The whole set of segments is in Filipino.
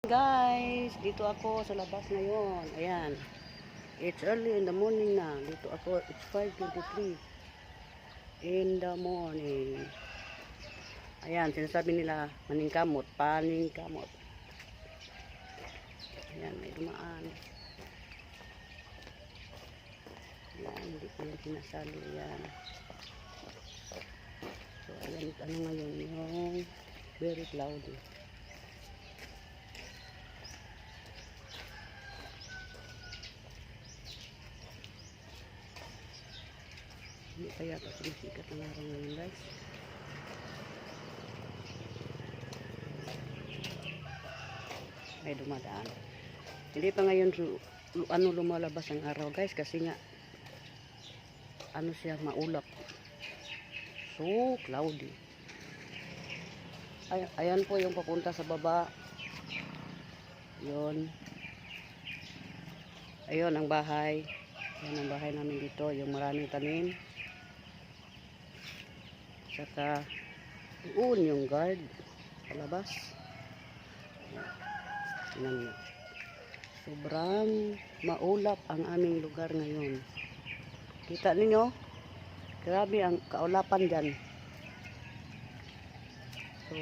Guys, dito ako sa labas ngayon. Ayan. It's early in the morning na. Dito ako, it's 5:23 in the morning. Ayan, sinasabi nila maningkamot, paningkamot. Ayan, may dumaan. Ayan, hindi ko yan sinasali. Ayan. So, ayan, ano ngayon yung very cloudy. Hindi kaya ito sumisikat ang araw ngayon, guys. May dumadaan. Hindi pa ngayon lumalabas ang araw, guys, kasi nga ano siya, maulap. So cloudy. Ayan po yung papunta sa baba. Yun. Ayun ang bahay. Yan ang bahay namin dito, yung maraming tanim. Saka doon yung guard palabas. Yan. Sobrang maulap ang aming lugar ngayon. Kita ninyo? Grabe ang kaulapan dyan. So,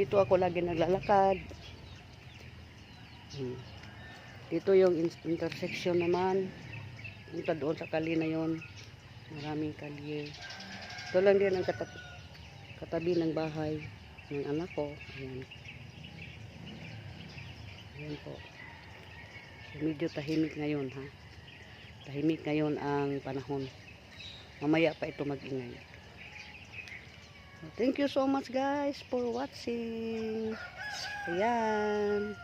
dito ako lagi naglalakad. Dito yung intersection naman. Punta doon sa kali na yun. Maraming kalye. Ito lang din ang katabi ng bahay ng anak ko. Ayan. Ayan po. So, medyo tahimik ngayon, ha. Tahimik ngayon ang panahon. Mamaya pa ito mag-ingay. So, thank you so much, guys, for watching. Ayan.